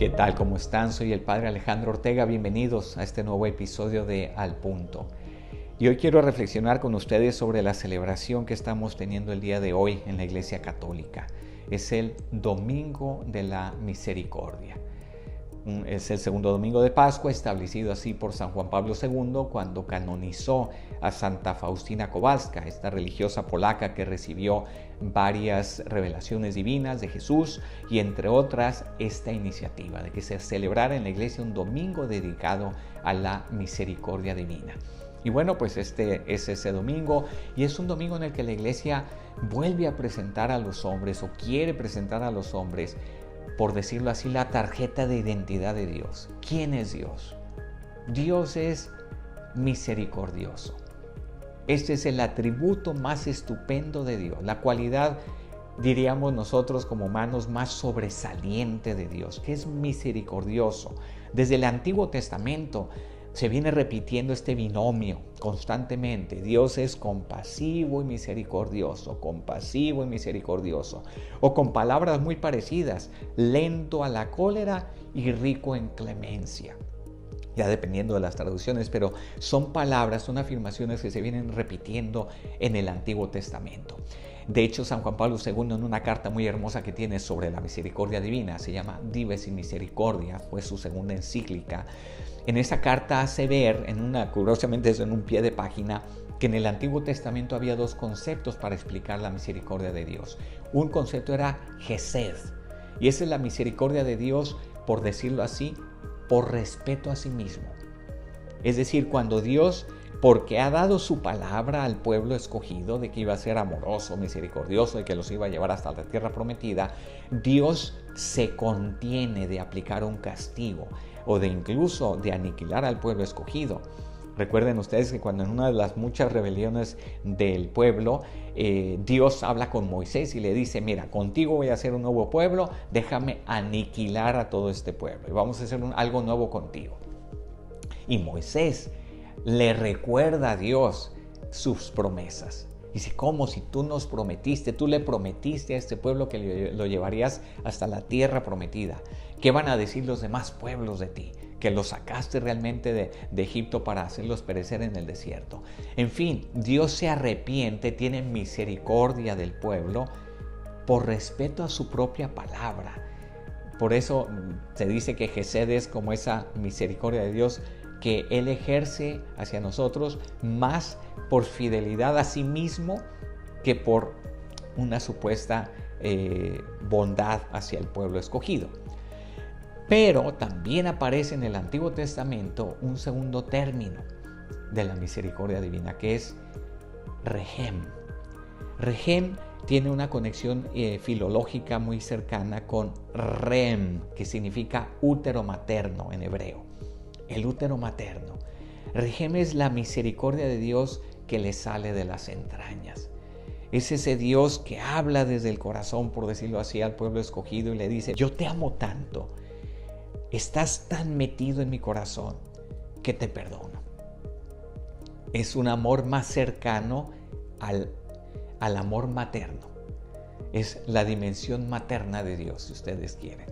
¿Qué tal? ¿Cómo están? Soy el Padre Alejandro Ortega. Bienvenidos a este nuevo episodio de Al Punto. Y hoy quiero reflexionar con ustedes sobre la celebración que estamos teniendo el día de hoy en la Iglesia Católica. Es el Domingo de la Misericordia. Es el segundo domingo de Pascua, establecido así por San Juan Pablo II cuando canonizó a Santa Faustina Kowalska, esta religiosa polaca que recibió varias revelaciones divinas de Jesús y entre otras esta iniciativa de que se celebrara en la iglesia un domingo dedicado a la misericordia divina. Y bueno, pues este es ese domingo y es un domingo en el que la iglesia vuelve a presentar a los hombres o quiere presentar a los hombres, por decirlo así, la tarjeta de identidad de Dios. ¿Quién es Dios? Dios es misericordioso. Este es el atributo más estupendo de Dios, la cualidad, diríamos nosotros como humanos, más sobresaliente de Dios, que es misericordioso. Desde el Antiguo Testamento se viene repitiendo este binomio constantemente. Dios es compasivo y misericordioso, compasivo y misericordioso. O con palabras muy parecidas, lento a la cólera y rico en clemencia. Ya dependiendo de las traducciones, pero son palabras, son afirmaciones que se vienen repitiendo en el Antiguo Testamento. De hecho, San Juan Pablo II, en una carta muy hermosa que tiene sobre la misericordia divina, se llama Dives in Misericordia, fue su segunda encíclica. En esa carta hace ver, curiosamente es en un pie de página, que en el Antiguo Testamento había dos conceptos para explicar la misericordia de Dios. Un concepto era Gesed, y esa es la misericordia de Dios, por decirlo así, por respeto a sí mismo. Es decir, cuando Dios, porque ha dado su palabra al pueblo escogido de que iba a ser amoroso, misericordioso y que los iba a llevar hasta la tierra prometida, Dios se contiene de aplicar un castigo o de incluso de aniquilar al pueblo escogido. Recuerden ustedes que cuando en una de las muchas rebeliones del pueblo, Dios habla con Moisés y le dice: mira, contigo voy a hacer un nuevo pueblo, déjame aniquilar a todo este pueblo y vamos a hacer algo nuevo contigo. Y Moisés le recuerda a Dios sus promesas. Dice: ¿cómo? Si tú nos prometiste, tú le prometiste a este pueblo que lo llevarías hasta la tierra prometida. ¿Qué van a decir los demás pueblos de ti? Que los sacaste realmente de Egipto para hacerlos perecer en el desierto. En fin, Dios se arrepiente, tiene misericordia del pueblo por respeto a su propia palabra. Por eso se dice que Gesed es como esa misericordia de Dios que Él ejerce hacia nosotros más por fidelidad a sí mismo que por una supuesta bondad hacia el pueblo escogido. Pero también aparece en el Antiguo Testamento un segundo término de la misericordia divina, que es Rehem. Rehem tiene una conexión filológica muy cercana con Rem, que significa útero materno en hebreo. El útero materno. Rehem es la misericordia de Dios que le sale de las entrañas. Es ese Dios que habla desde el corazón, por decirlo así, al pueblo escogido y le dice: yo te amo tanto, estás tan metido en mi corazón que te perdono. Es un amor más cercano al amor materno. Es la dimensión materna de Dios, si ustedes quieren.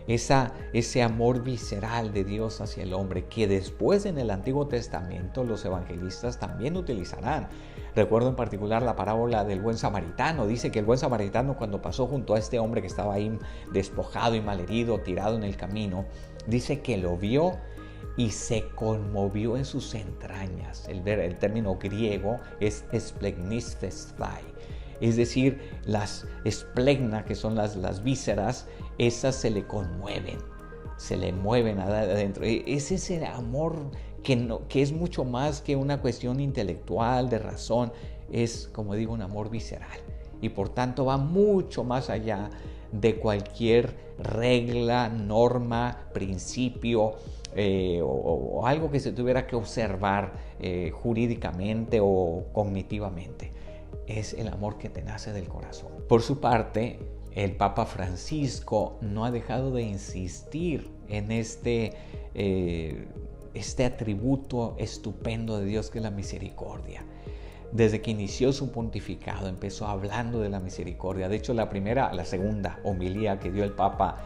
Ese amor visceral de Dios hacia el hombre que después en el Antiguo Testamento los evangelistas también utilizarán. Recuerdo en particular la parábola del buen samaritano. Dice que el buen samaritano, cuando pasó junto a este hombre que estaba ahí despojado y malherido, tirado en el camino, dice que lo vio y se conmovió en sus entrañas. El término griego es splegnisthesthai. Es decir, las esplegna, que son las vísceras, esas se le conmueven, se le mueven adentro. Es ese amor que es mucho más que una cuestión intelectual, de razón. Es, como digo, un amor visceral. Y por tanto va mucho más allá de cualquier regla, norma, principio o algo que se tuviera que observar jurídicamente o cognitivamente. Es el amor que te nace del corazón. Por su parte, el Papa Francisco no ha dejado de insistir en este atributo estupendo de Dios que es la misericordia. Desde que inició su pontificado empezó hablando de la misericordia. De hecho, la segunda homilía que dio el Papa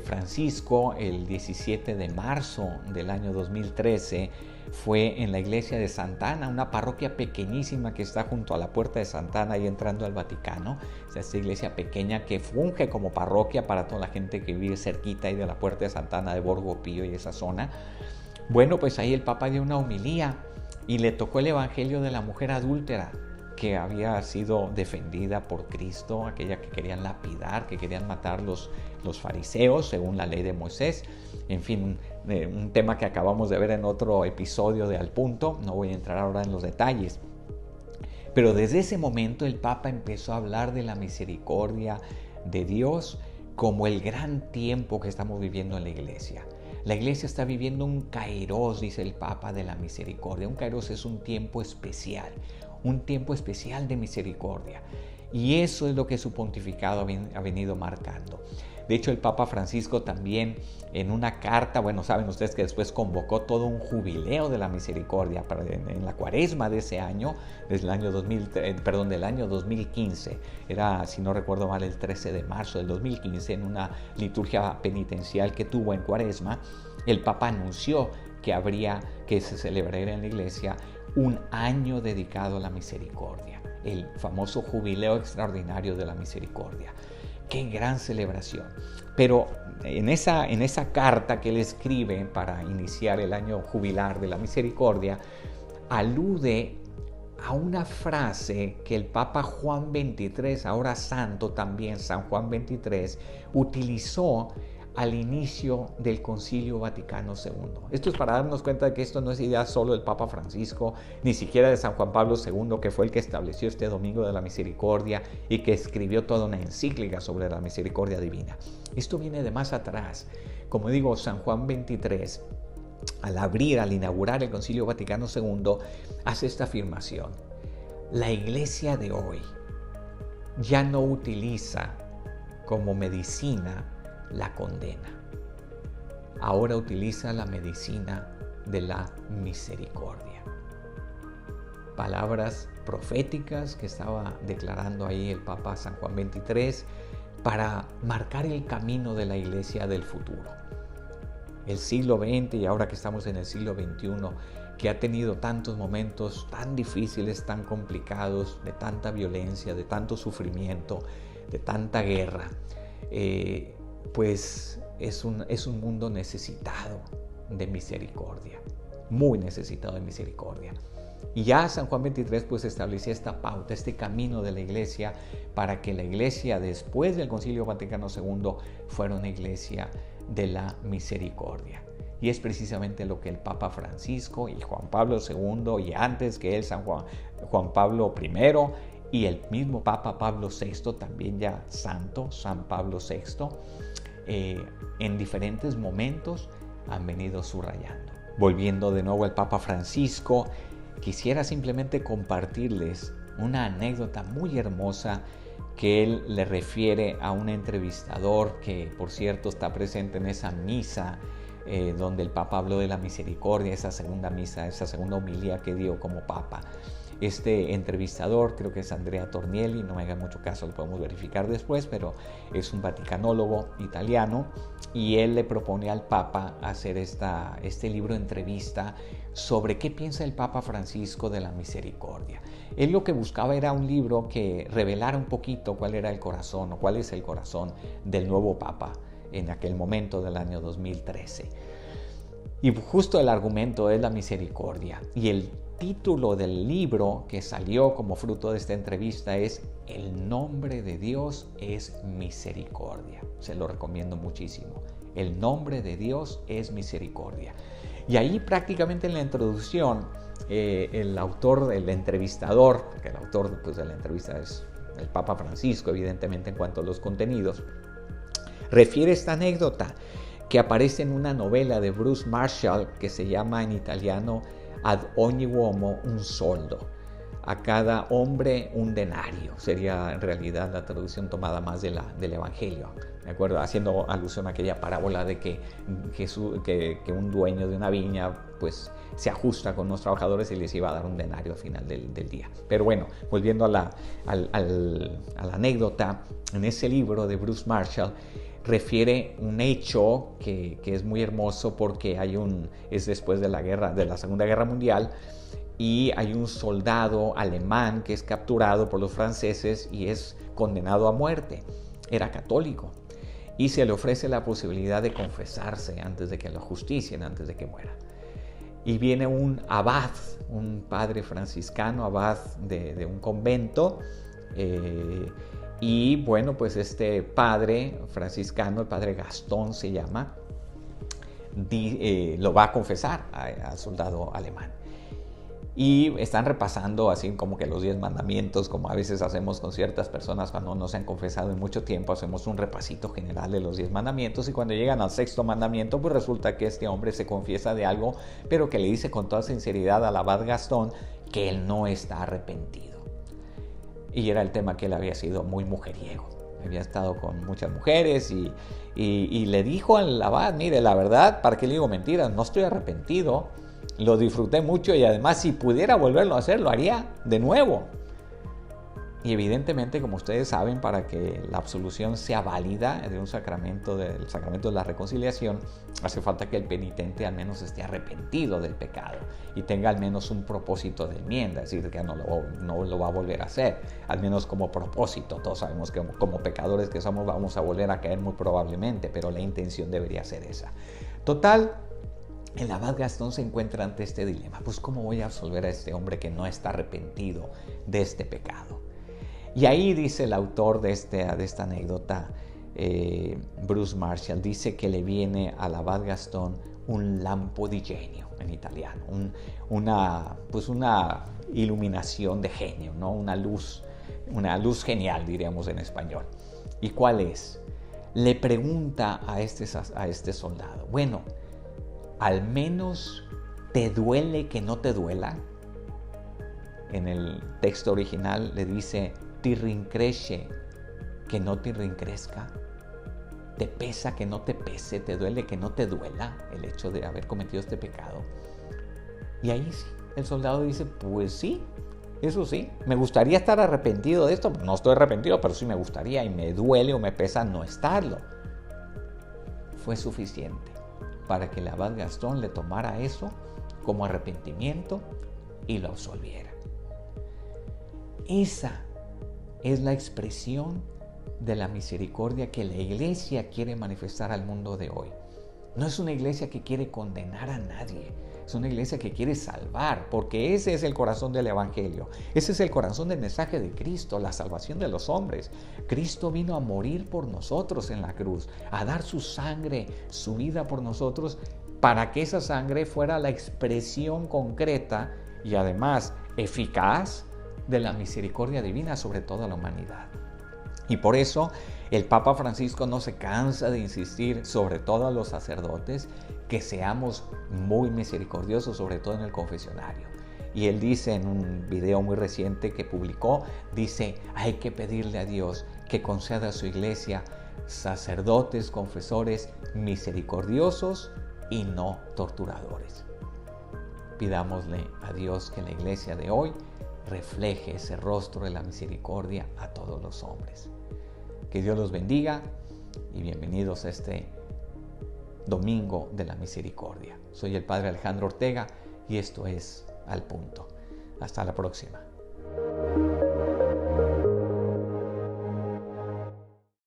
Francisco, el 17 de marzo del año 2013, fue en la iglesia de Santa Ana, una parroquia pequeñísima que está junto a la puerta de Santa Ana y entrando al Vaticano. O sea, esta iglesia pequeña que funge como parroquia para toda la gente que vive cerquita ahí de la puerta de Santa Ana, de Borgo Pío y esa zona. Bueno, pues ahí el Papa dio una homilía y le tocó el evangelio de la mujer adúltera que había sido defendida por Cristo, aquella que querían lapidar, que querían matar los fariseos según la ley de Moisés. En fin, un tema que acabamos de ver en otro episodio de Al Punto, no voy a entrar ahora en los detalles. Pero desde ese momento el Papa empezó a hablar de la misericordia de Dios como el gran tiempo que estamos viviendo en la iglesia. La iglesia está viviendo un kairos, dice el Papa, de la misericordia. Un kairos es un tiempo especial de misericordia. Y eso es lo que su pontificado ha venido marcando. De hecho, el Papa Francisco también en una carta, bueno, saben ustedes que después convocó todo un jubileo de la misericordia en la cuaresma de ese año, desde el año del año 2015. Era, si no recuerdo mal, el 13 de marzo del 2015, en una liturgia penitencial que tuvo en cuaresma, el Papa anunció que se celebraría en la iglesia un año dedicado a la misericordia, el famoso jubileo extraordinario de la misericordia. ¡Qué gran celebración! Pero en esa carta que él escribe para iniciar el año jubilar de la misericordia, alude a una frase que el Papa Juan XXIII, ahora santo también, San Juan XXIII, utilizó al inicio del Concilio Vaticano II. Esto es para darnos cuenta de que esto no es idea solo del Papa Francisco, ni siquiera de San Juan Pablo II, que fue el que estableció este Domingo de la Misericordia y que escribió toda una encíclica sobre la misericordia divina. Esto viene de más atrás. Como digo, San Juan XXIII, al inaugurar el Concilio Vaticano II, hace esta afirmación: la Iglesia de hoy ya no utiliza como medicina la condena. Ahora utiliza la medicina de la misericordia. Palabras proféticas que estaba declarando ahí el Papa San Juan XXIII para marcar el camino de la iglesia del futuro. El siglo XX, y ahora que estamos en el siglo XXI, que ha tenido tantos momentos tan difíciles, tan complicados, de tanta violencia, de tanto sufrimiento, de tanta guerra, pues es un mundo necesitado de misericordia, muy necesitado de misericordia. Y ya San Juan XXIII pues establecía esta pauta, este camino de la iglesia, para que la iglesia después del Concilio Vaticano II fuera una iglesia de la misericordia. Y es precisamente lo que el Papa Francisco y Juan Pablo II, y antes que él Juan Pablo I, y el mismo Papa Pablo VI, también ya santo, San Pablo VI, en diferentes momentos han venido subrayando. Volviendo de nuevo al Papa Francisco, quisiera simplemente compartirles una anécdota muy hermosa que él le refiere a un entrevistador que, por cierto, está presente en esa misa donde el Papa habló de la misericordia, esa segunda misa, esa segunda homilía que dio como Papa. Este entrevistador, creo que es Andrea Tornielli, no me haga mucho caso, lo podemos verificar después, pero es un vaticanólogo italiano, y él le propone al Papa hacer este libro de entrevista sobre qué piensa el Papa Francisco de la misericordia. Él lo que buscaba era un libro que revelara un poquito cuál era el corazón o cuál es el corazón del nuevo Papa en aquel momento del año 2013. Y justo el argumento es la misericordia, y el título del libro que salió como fruto de esta entrevista es El nombre de Dios es misericordia. Se lo recomiendo muchísimo. El nombre de Dios es misericordia. Y ahí prácticamente en la introducción, el autor, el entrevistador, porque el autor pues, de la entrevista es el Papa Francisco, evidentemente en cuanto a los contenidos, refiere esta anécdota que aparece en una novela de Bruce Marshall que se llama en italiano Ad ogni uomo un soldo. A cada hombre un denario. Sería en realidad la traducción tomada más del Evangelio. ¿De acuerdo? Haciendo alusión a aquella parábola de que un dueño de una viña pues se ajusta con unos trabajadores y les iba a dar un denario al final del día. Pero bueno, volviendo a la anécdota, en ese libro de Bruce Marshall refiere un hecho que es muy hermoso porque es después de la Segunda Guerra Mundial, y hay un soldado alemán que es capturado por los franceses y es condenado a muerte. Era católico y se le ofrece la posibilidad de confesarse antes de que lo ajusticien, antes de que muera. Y viene un abad, un padre franciscano, abad de un convento, y bueno, pues este padre franciscano, el padre Gastón se llama, lo va a confesar al soldado alemán. Y están repasando así como que los 10 mandamientos, como a veces hacemos con ciertas personas cuando no se han confesado en mucho tiempo. Hacemos un repasito general de los 10 mandamientos, y cuando llegan al 6º mandamiento, pues resulta que este hombre se confiesa de algo, pero que le dice con toda sinceridad al abad Gastón que él no está arrepentido. Y era el tema que él había sido muy mujeriego. Había estado con muchas mujeres y le dijo al abad: mire, la verdad, ¿para qué le digo mentiras? No estoy arrepentido. Lo disfruté mucho y además, si pudiera volverlo a hacer, lo haría de nuevo. Y evidentemente, como ustedes saben, para que la absolución sea válida de un sacramento, del sacramento de la reconciliación, hace falta que el penitente al menos esté arrepentido del pecado y tenga al menos un propósito de enmienda, es decir, que no lo va a volver a hacer, al menos como propósito. Todos sabemos que como pecadores que somos vamos a volver a caer muy probablemente, pero la intención debería ser esa. Total, el abad Gastón se encuentra ante este dilema: pues ¿cómo voy a absolver a este hombre que no está arrepentido de este pecado? Y ahí dice el autor de esta anécdota, Bruce Marshall, dice que le viene al abad Gastón un lampo di genio en italiano, una iluminación de genio, ¿no? Una luz genial, diríamos en español. ¿Y cuál es? Le pregunta a este soldado: bueno, ¿al menos te duele que no te duela? En el texto original le dice: ti rincresce que no te rincresca. ¿Te pesa que no te pese? ¿Te duele que no te duela el hecho de haber cometido este pecado? Y ahí sí, el soldado dice: pues sí, eso sí, me gustaría estar arrepentido de esto. No estoy arrepentido, pero sí me gustaría, y me duele o me pesa no estarlo. Fue suficiente para que el abad Gastón le tomara eso como arrepentimiento y lo absolviera. Esa es la expresión de la misericordia que la iglesia quiere manifestar al mundo de hoy. No es una iglesia que quiere condenar a nadie, es una iglesia que quiere salvar, porque ese es el corazón del evangelio, ese es el corazón del mensaje de Cristo, la salvación de los hombres. Cristo vino a morir por nosotros en la cruz, a dar su sangre, su vida por nosotros, para que esa sangre fuera la expresión concreta y además eficaz de la misericordia divina sobre toda la humanidad. Y por eso el Papa Francisco no se cansa de insistir, sobre todo a los sacerdotes, que seamos muy misericordiosos, sobre todo en el confesionario. Y él dice en un video muy reciente que publicó, dice: hay que pedirle a Dios que conceda a su iglesia sacerdotes, confesores misericordiosos y no torturadores. Pidámosle a Dios que en la iglesia de hoy refleje ese rostro de la misericordia a todos los hombres. Que Dios los bendiga y bienvenidos a este Domingo de la Misericordia. Soy el Padre Alejandro Ortega y esto es Al Punto. Hasta la próxima.